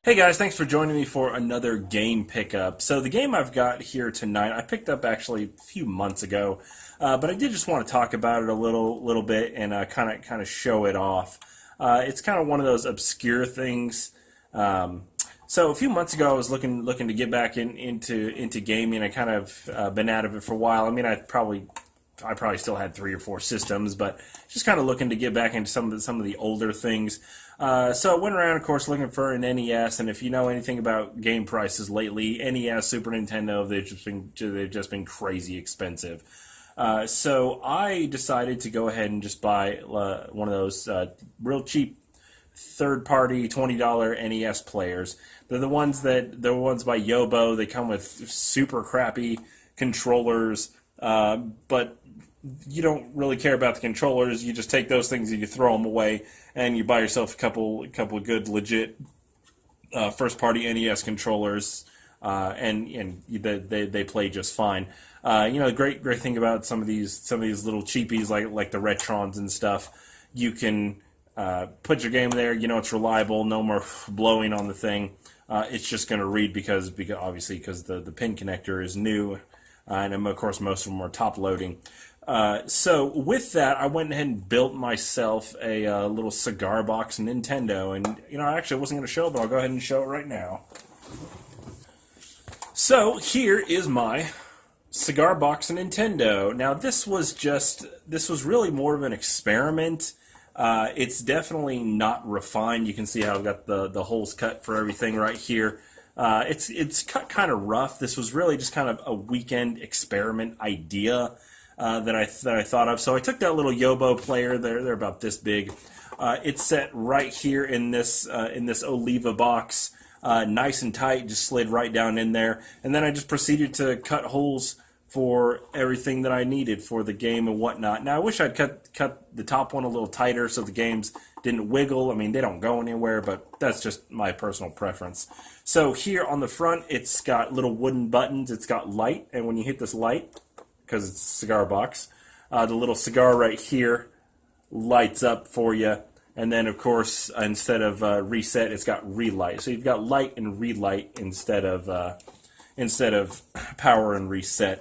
Hey guys, thanks for joining me for another game pickup. So the game I've got here tonight, I picked up actually a few months ago, but I did just want to talk about it a little bit and kind of show it off. It's kind of one of those obscure things. So a few months ago, I was looking to get back into gaming. I kind of been out of it for a while. I mean, I probably still had three or four systems, but just kind of looking to get back into some of the older things. So I went around, of course, looking for an NES, and if you know anything about game prices lately, NES, Super Nintendo, they've just been crazy expensive. So I decided to go ahead and just buy one of those real cheap third-party $20 NES players. They're the ones by Yobo. They come with super crappy controllers, but you don't really care about the controllers. You just take those things and you throw them away, and you buy yourself a couple of good legit first party NES controllers, and they play just fine. The great thing about some of these little cheapies like the Retrons and stuff, you can put your game there. You know it's reliable. No more blowing on the thing. It's just going to read because obviously because the pin connector is new, and of course most of them are top loading. So with that, I went ahead and built myself a little Cigar Box Nintendo, and I actually wasn't going to show it, but I'll go ahead and show it right now. So here is my Cigar Box Nintendo. Now this was really more of an experiment. It's definitely not refined. You can see how I've got the holes cut for everything right here. It's cut kind of rough. This was really just kind of a weekend experiment idea that I thought of. So I took that little Yobo player. They're about this big. It's set right here in this Oliva box, nice and tight. Just slid right down in there, and then I just proceeded to cut holes for everything that I needed for the game and whatnot. Now I wish I'd cut the top one a little tighter so the games didn't wiggle. I mean, they don't go anywhere, but that's just my personal preference. So here on the front, it's got little wooden buttons. It's got light, and when you hit this light, because it's a cigar box, the little cigar right here lights up for you. And then, of course, instead of reset, it's got relight. So you've got light and relight instead of power and reset.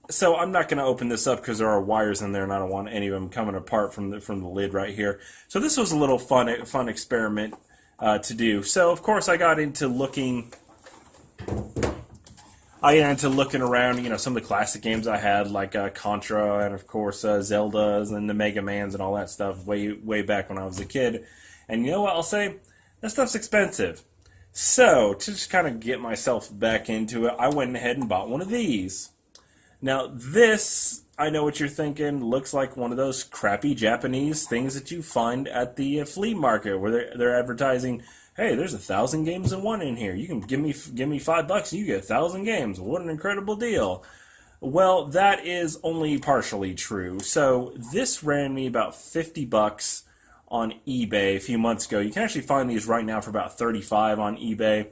So I'm not going to open this up because there are wires in there, and I don't want any of them coming apart from the lid right here. So this was a little fun experiment to do. So of course I got into looking around, some of the classic games I had, like Contra, and of course Zeldas and the Mega Mans and all that stuff way back when I was a kid. And you know what I'll say? That stuff's expensive. So to just kind of get myself back into it, I went ahead and bought one of these. Now this, I know what you're thinking, looks like one of those crappy Japanese things that you find at the flea market where they're advertising, hey, there's 1,000 games in one in here. You can give me $5 and you get 1,000 games. What an incredible deal. Well, that is only partially true. So this ran me about $50 on eBay a few months ago. You can actually find these right now for about $35 on eBay.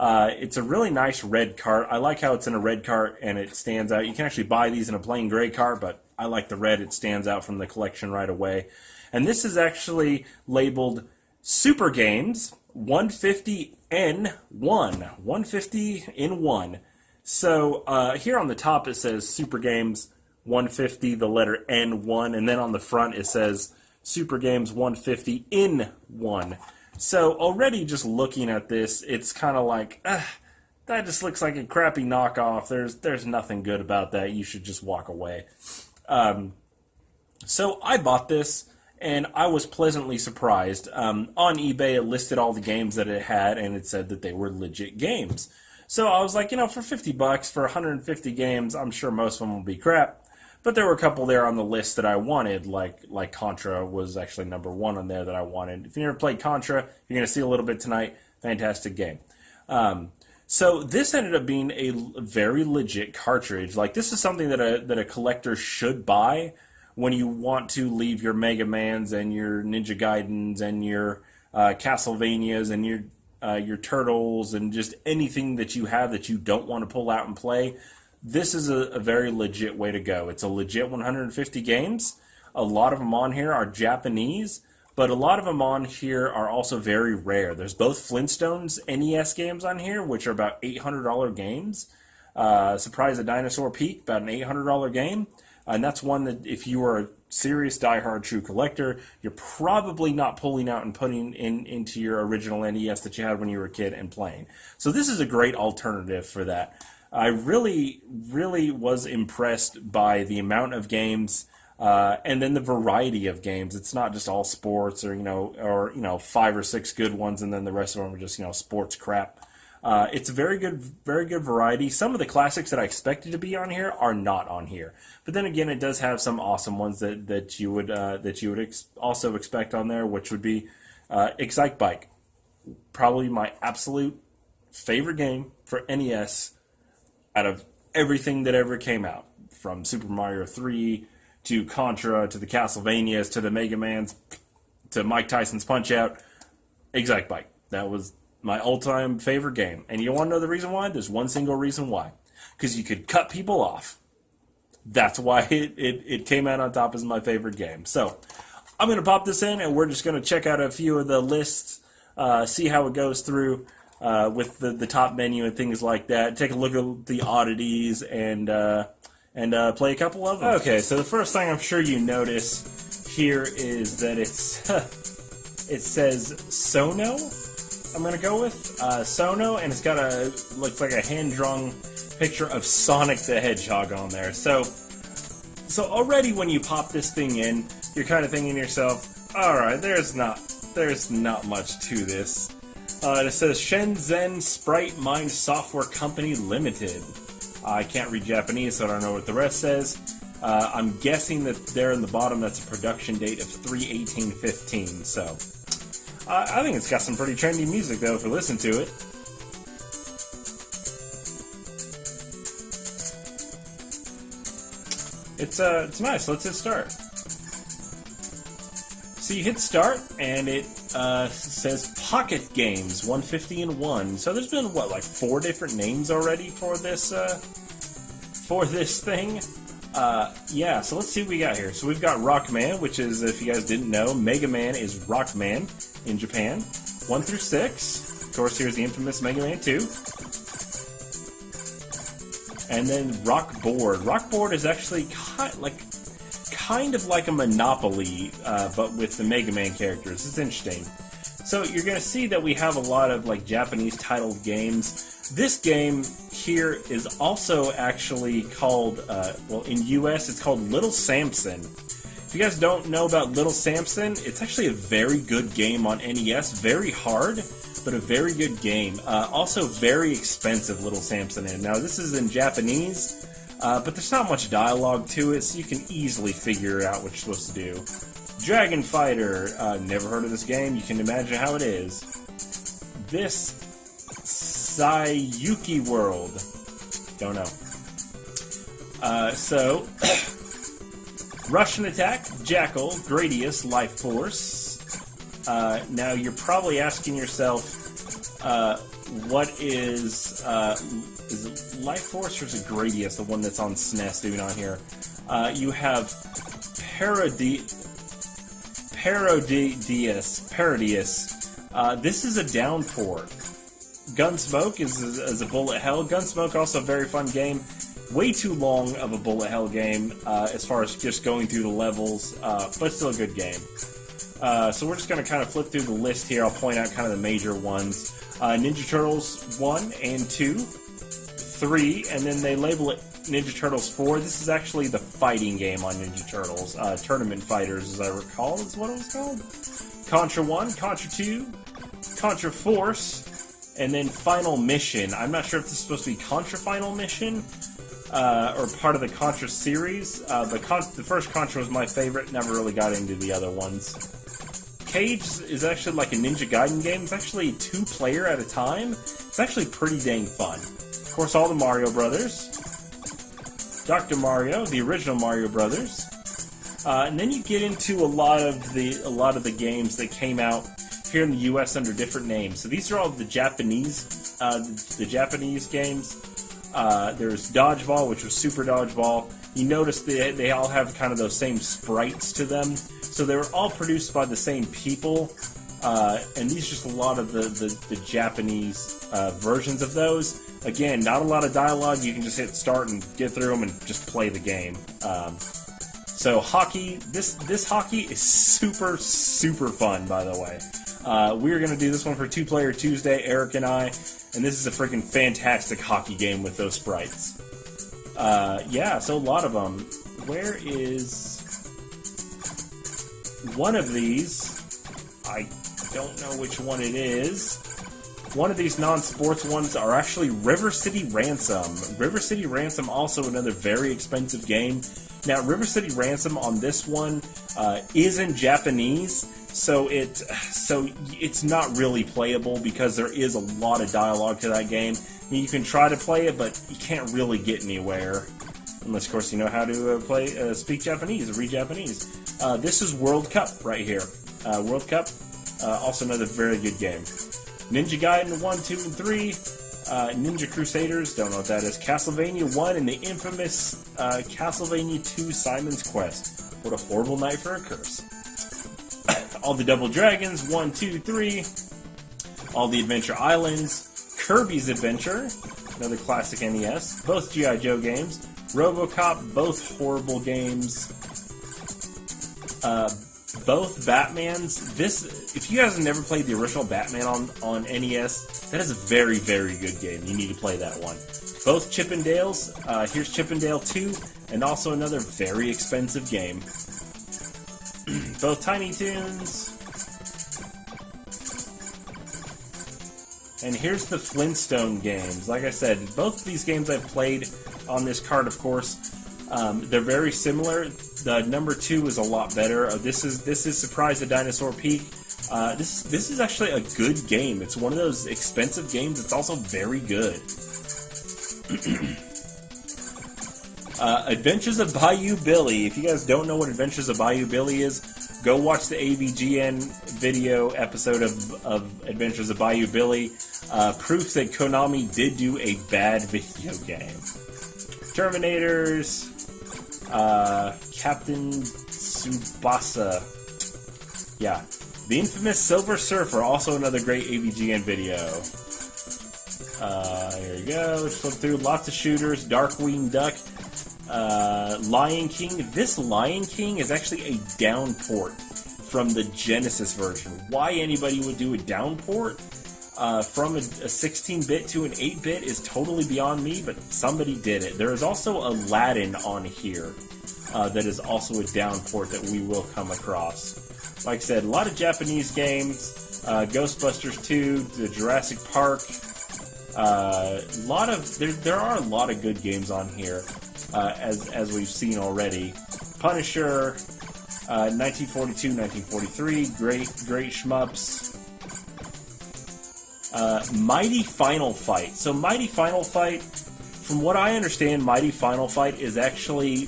It's a really nice red cart. I like how it's in a red cart and it stands out. You can actually buy these in a plain gray cart, but I like the red. It stands out from the collection right away. And this is actually labeled Super Games 150N1. 150 in 1. So here on the top it says Super Games 150, the letter N1, and then on the front it says Super Games 150 in 1. So already just looking at this, it's kind of like, that just looks like a crappy knockoff. There's nothing good about that. You should just walk away. So I bought this, and I was pleasantly surprised. On eBay, it listed all the games that it had, and it said that they were legit games. So I was like, for $50, for 150 games, I'm sure most of them will be crap. But there were a couple there on the list that I wanted, like Contra was actually number one on there that I wanted. If you never played Contra, you're going to see a little bit tonight. Fantastic game. So this ended up being a very legit cartridge. Like, this is something that a collector should buy when you want to leave your Mega Mans and your Ninja Gaidens and your Castlevanias and your Turtles and just anything that you have that you don't want to pull out and play. This is a very legit way to go. It's a legit 150 games. A lot of them on here are Japanese, but a lot of them on here are also very rare. There's both Flintstones NES games on here, which are about $800 games. Surprise at Dinosaur Peak, about an $800 game. And that's one that if you are a serious diehard true collector, you're probably not pulling out and putting into your original NES that you had when you were a kid and playing. So this is a great alternative for that. I really, really was impressed by the amount of games and then the variety of games. It's not just all sports or 5 or 6 good ones and then the rest of them are just, sports crap. It's a very good variety. Some of the classics that I expected to be on here are not on here. But then again, it does have some awesome ones that you would also expect on there, which would be Excite Bike, probably my absolute favorite game for NES out of everything that ever came out, from Super Mario 3 to Contra to the Castlevanias to the Mega Mans to Mike Tyson's Punch-Out. Excite Bike. That was my all-time favorite game. And you want to know the reason why? There's one single reason why. Because you could cut people off. That's why it came out on top as my favorite game. So, I'm going to pop this in, and we're just going to check out a few of the lists, see how it goes through with the top menu and things like that. Take a look at the oddities and play a couple of them. Okay, so the first thing I'm sure you notice here is that it says Sono. I'm going to go with Sono, and it's got looks like a hand-drawn picture of Sonic the Hedgehog on there. So already when you pop this thing in, you're kind of thinking to yourself, alright, there's not much to this. It says Shenzhen Sprite Mind Software Company Limited. I can't read Japanese, so I don't know what the rest says. I'm guessing that there in the bottom, that's a production date of 3/18/15, so... I think it's got some pretty trendy music, though, if you listen to it. It's nice. Let's hit start. So you hit start, and it says Pocket Games 150 and 1. So there's been, 4 different names already for this thing? Yeah, so let's see what we got here. So we've got Rockman, which is, if you guys didn't know, Mega Man is Rockman in Japan. 1 through 6. Of course, here's the infamous Mega Man 2. And then Rock Board. Rock Board is actually kind of like a Monopoly, but with the Mega Man characters. It's interesting. So you're going to see that we have a lot of Japanese titled games. This game here is also actually called, in US it's called Little Samson. If you guys don't know about Little Samson, it's actually a very good game on NES. Very hard, but a very good game. Also very expensive, Little Samson. And now this is in Japanese, but there's not much dialogue to it, so you can easily figure out what you're supposed to do. Dragon Fighter. Never heard of this game. You can imagine how it is. This Sayuki World. Don't know. So, Russian Attack, Jackal, Gradius, Life Force. Now, you're probably asking yourself, what is it Life Force or is it Gradius, the one that's on SNES doing on here? You have Parodius. This is a downpour. Gunsmoke is a bullet hell. Gunsmoke, also a very fun game. Way too long of a bullet hell game as far as just going through the levels, but still a good game. So we're just going to kind of flip through the list here. I'll point out kind of the major ones. Ninja Turtles 1 and 2, 3, and then they label it Ninja Turtles 4. This is actually the fighting game on Ninja Turtles. Tournament Fighters, as I recall, is what it was called. Contra 1, Contra 2, Contra Force, and then Final Mission. I'm not sure if this is supposed to be Contra Final Mission or part of the Contra series, but the first Contra was my favorite. Never really got into the other ones. Cage is actually like a Ninja Gaiden game. It's actually 2-player at a time. It's actually pretty dang fun. Of course, all the Mario Brothers. Dr. Mario, the original Mario Brothers. And then you get into a lot of the games that came out here in the U.S. under different names. So these are all the Japanese games. There's Dodgeball, which was Super Dodgeball. you notice they all have kind of those same sprites to them. So they were all produced by the same people. And these are just a lot of the Japanese versions of those. Again, not a lot of dialogue. You can just hit start and get through them and just play the game. So hockey, this hockey is super, super fun, by the way. We're going to do this one for 2-Player Tuesday, Eric and I, and this is a freaking fantastic hockey game with those sprites. Yeah, so a lot of them. Where is one of these? I don't know which one it is. One of these non-sports ones are actually River City Ransom. River City Ransom, also another very expensive game. Now, River City Ransom on this one is in Japanese, so it's not really playable because there is a lot of dialogue to that game. I mean, you can try to play it, but you can't really get anywhere unless, of course, you know how to speak Japanese or read Japanese. This is World Cup right here. World Cup, also another very good game. Ninja Gaiden 1, 2, and 3. Ninja Crusaders, don't know what that is. Castlevania 1 and the infamous Castlevania 2 Simon's Quest. What a horrible night for a curse. All the Double Dragons, 1, 2, 3. All the Adventure Islands. Kirby's Adventure, another classic NES. Both G.I. Joe games. RoboCop, both horrible games. Both Batmans. This, if you guys have never played the original Batman on NES, that is a very, very good game. You need to play that one. Both Chippendales. Here's Chippendale 2, and also another very expensive game. Both Tiny Toons. And here's the Flintstone games. Like I said, both of these games I've played on this card, of course. They're very similar. The number 2 is a lot better. This is Surprise the Dinosaur Peak. This is actually a good game. It's one of those expensive games. It's also very good. Adventures of Bayou Billy. If you guys don't know what Adventures of Bayou Billy is, go watch the AVGN video episode of Adventures of Bayou Billy. Proof that Konami did do a bad video game. Terminators. Captain Tsubasa. Yeah. The infamous Silver Surfer, also another great AVGN video. Here we go. Let's flip through. Lots of shooters. Darkwing Duck. Lion King. This Lion King is actually a downport from the Genesis version. Why anybody would do a downport from a 16-bit to an 8-bit is totally beyond me, but somebody did it. There is also Aladdin on here that is also a downport that we will come across. Like I said, a lot of Japanese games, Ghostbusters 2, the Jurassic Park. There are a lot of good games on here, as we've seen already. Punisher, 1942, 1943, great shmups. Mighty Final Fight. So Mighty Final Fight, from what I understand, Mighty Final Fight is actually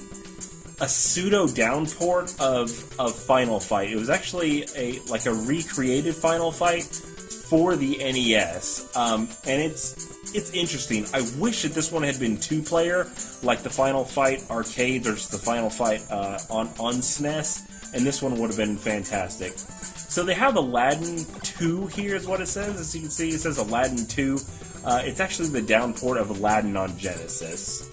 a pseudo downport of Final Fight. It was actually a recreated Final Fight for the NES, and it's interesting. I wish that this one had been 2-player, like the Final Fight arcades or just the Final Fight on SNES, and this one would have been fantastic. So they have Aladdin 2 here is what it says. As you can see, it says Aladdin 2. It's actually the downport of Aladdin on Genesis.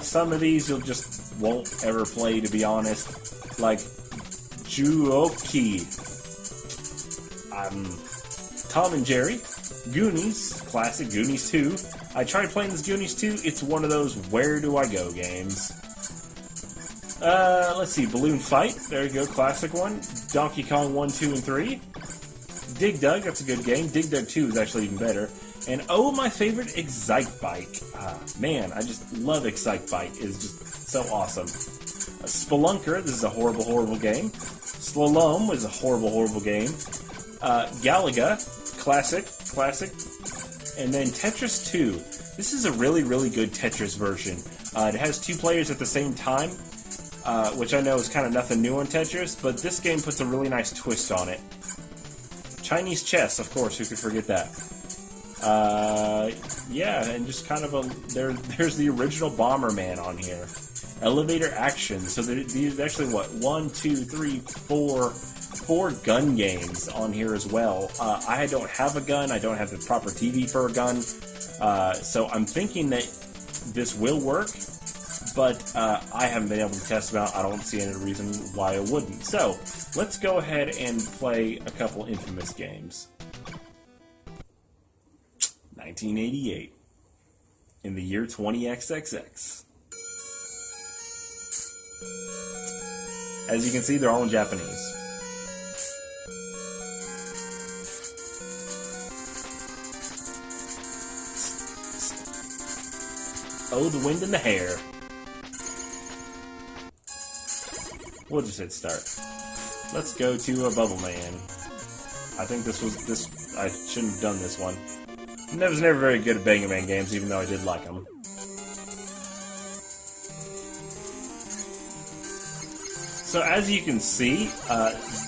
Some of these you'll just won't ever play, to be honest. Like Juoki. Tom and Jerry. Goonies. Classic Goonies 2. I tried playing this Goonies 2. It's one of those where do I go games. Let's see, Balloon Fight, there you go, classic one. Donkey Kong 1, 2, and 3. Dig Dug, that's a good game. Dig Dug 2 is actually even better. And oh, my favorite, Excite Bike. Man, I just love Excite Bike. It's just so awesome. Spelunker, this is a horrible, horrible game. Slalom was a horrible, horrible game. Galaga, classic. And then Tetris 2. This is a really, really good Tetris version. It has 2 players at the same time. Which I know is kind of nothing new on Tetris, but this game puts a really nice twist on it. Chinese chess, of course, who could forget that? Yeah, and just kind of there's the original Bomberman on here. Elevator action. So there's actually what, 1, 2, 3, 4 gun games on here as well. I don't have a gun. I don't have the proper TV for a gun. So I'm thinking that this will work, but I haven't been able to test them out. I don't see any reason why it wouldn't. So let's go ahead and play a couple Infamous games. 1988. In the year 20XXX. As you can see, they're all in Japanese. Oh, the wind and the hair. We'll just hit start. Let's go to a Bubble Man. I think I shouldn't have done this one. I was never very good at Mega Man games, even though I did like them. So as you can see,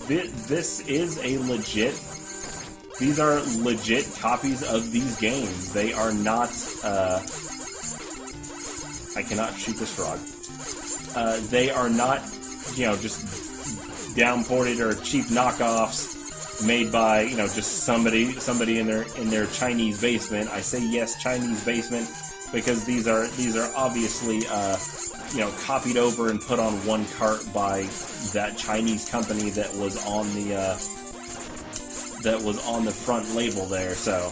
this is a legit... These are legit copies of these games. They are not... I cannot shoot this frog. They are not, just downported or cheap knockoffs made by, just somebody in their Chinese basement. I say yes, Chinese basement, because these are obviously copied over and put on one cart by that Chinese company that was on the front label there. So.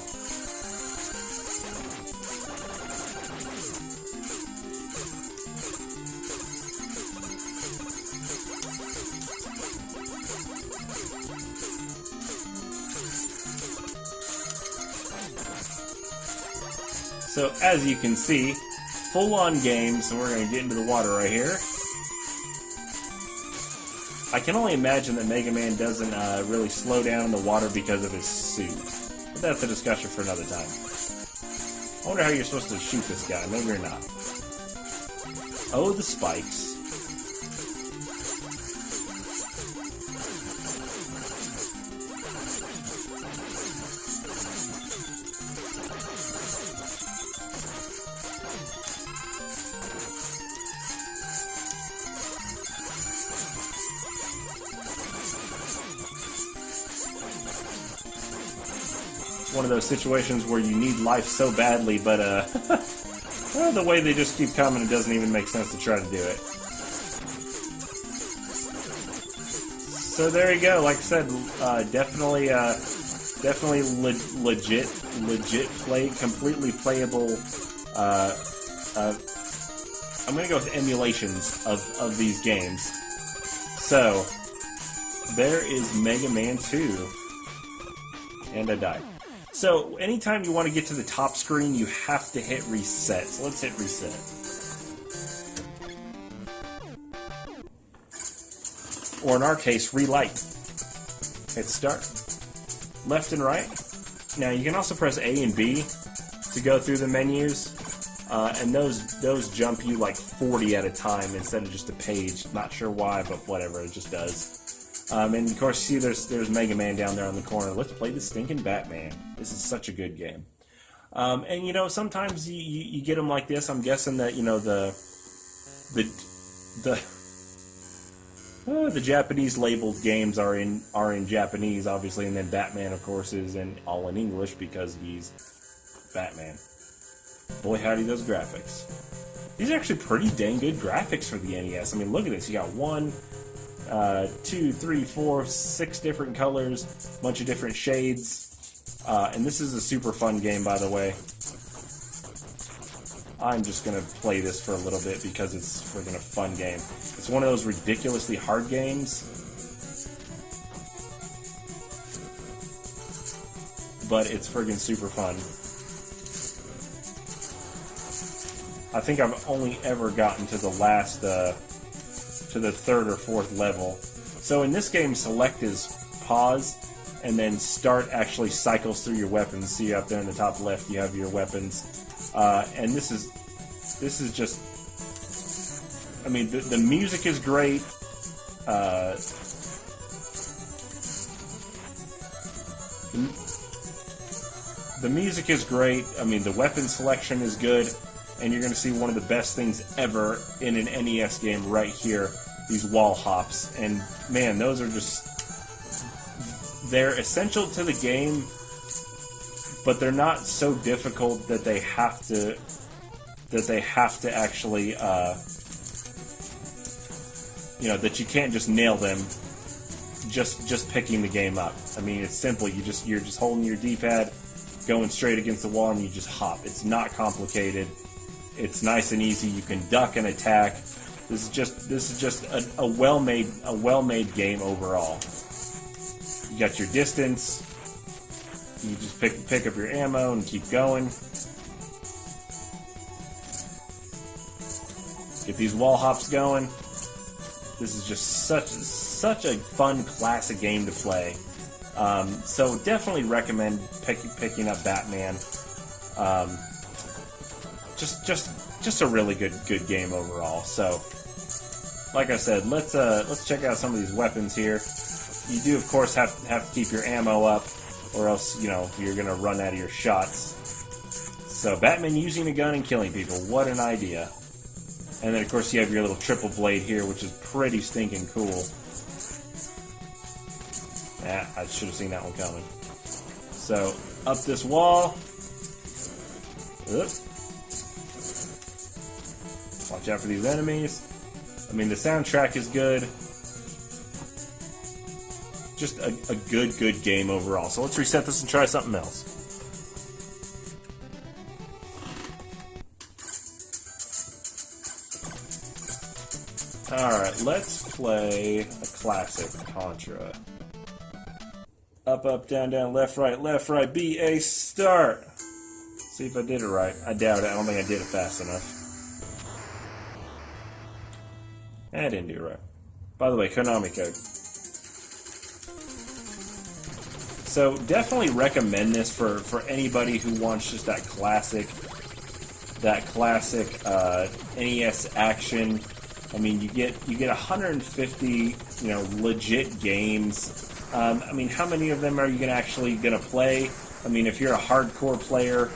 So, as you can see, full-on game, so we're going to get into the water right here. I can only imagine that Mega Man doesn't really slow down in the water because of his suit. But that's a discussion for another time. I wonder how you're supposed to shoot this guy. Maybe you're not. Oh, the spikes. One of those situations where you need life so badly, but well, the way they just keep coming, it doesn't even make sense to try to do it. So there you go. Like I said, definitely legit completely playable. I'm gonna go with emulations of these games. So there is Mega Man 2, and I died. So, anytime you want to get to the top screen, you have to hit reset. So, let's hit reset. Or in our case, relight. Hit start. Left and right. Now, you can also press A and B to go through the menus. And those jump you like 40 at a time instead of just a page. Not sure why, but whatever, it just does. And of course, see, there's Mega Man down there on the corner. Let's play the stinking Batman. This is such a good game. And sometimes you get them like this. I'm guessing that the Japanese labeled games are in Japanese, obviously, and then Batman, of course, is all in English because he's Batman. Boy, howdy, those graphics. These are actually pretty dang good graphics for the NES. I mean, look at this. You got 1, 2, 3, 4, 6 different colors, bunch of different shades, and this is a super fun game, by the way. I'm just gonna play this for a little bit because it's friggin' a fun game. It's one of those ridiculously hard games, but it's friggin' super fun. I think I've only ever gotten to the last, to the 3rd or 4th level. So in this game, select is pause, and then start actually cycles through your weapons. See up there in the top left, you have your weapons. And this is just, I mean, the music is great. The music is great. I mean, the weapon selection is good, and you're going to see one of the best things ever in an NES game right here. These wall hops, and man, those are just—they're essential to the game, but they're not so difficult that they have to actually, that you can't just nail them just picking the game up. I mean, it's simple. You're just holding your D-pad, going straight against the wall, and you just hop. It's not complicated. It's nice and easy. You can duck and attack. This is just a well-made game overall. You got your distance. You just pick up your ammo and keep going. Get these wall hops going. This is just such a fun classic game to play. So definitely recommend picking up Batman. Just a really good game overall. So, like I said, let's check out some of these weapons here. You do, of course, have to keep your ammo up, or else you're gonna run out of your shots. So, Batman using a gun and killing people. What an idea! And then, of course, you have your little triple blade here, which is pretty stinking cool. Yeah, I should have seen that one coming. So, up this wall. Oops. Watch out for these enemies. I mean, the soundtrack is good. Just a good game overall. So let's reset this and try something else. Alright, let's play a classic Contra. Up, down, left, right, B, A, start! See if I did it right. I doubt it. I don't think I did it fast enough. I didn't do it right. By the way, Konami code. So definitely recommend this for anybody who wants just that classic NES action. I mean, you get 150 legit games. I mean, how many of them are you actually gonna play? I mean, if you're a hardcore player,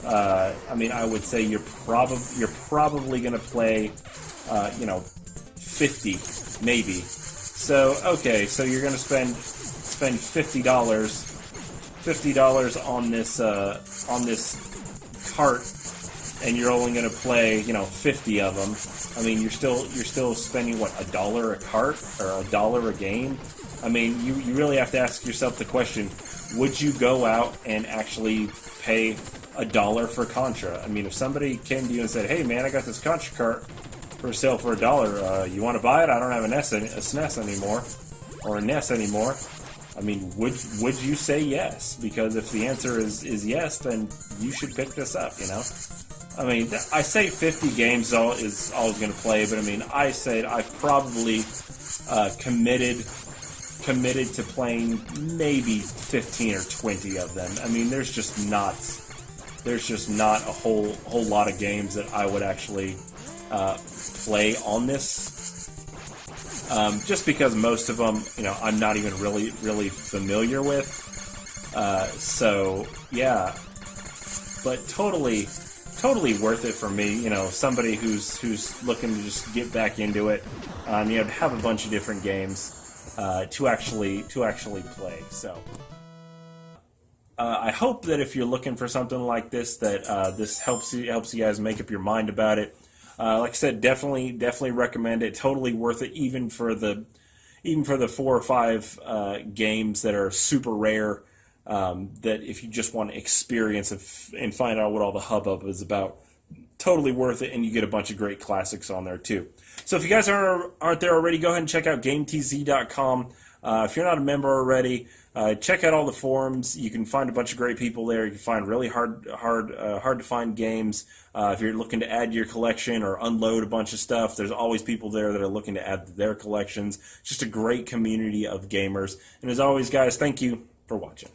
I mean, I would say you're probably gonna play 50 maybe. So okay, so you're gonna spend $50 on this cart, and you're only gonna play 50 of them. I mean, you're still spending what, $1 a cart or $1 a game? I mean, you really have to ask yourself the question: would you go out and actually pay $1 for Contra? I mean, if somebody came to you and said, "Hey, man, I got this Contra cart for sale for $1. You want to buy it? I don't have a SNES anymore, or a NES anymore." I mean, would you say yes? Because if the answer is yes, then you should pick this up. I mean, I say 50 games is all I was going to play, but I mean, I said I probably committed to playing maybe 15 or 20 of them. I mean, there's just not a whole lot of games that I would actually play on this. Just because most of them, I'm not even really familiar with. So yeah, but totally worth it for me. Somebody who's looking to just get back into it. Have a bunch of different games to actually play. So I hope that if you're looking for something like this, that this helps you guys make up your mind about it. Like I said, definitely recommend it. Totally worth it, even for the 4 or 5 games that are super rare. That if you just want to experience and find out what all the hubbub is about, totally worth it. And you get a bunch of great classics on there too. So if you guys aren't there already, go ahead and check out GameTZ.com. If you're not a member already, check out all the forums. You can find a bunch of great people there. You can find really hard to find games. If you're looking to add to your collection or unload a bunch of stuff, there's always people there that are looking to add to their collections. Just a great community of gamers. And as always, guys, thank you for watching.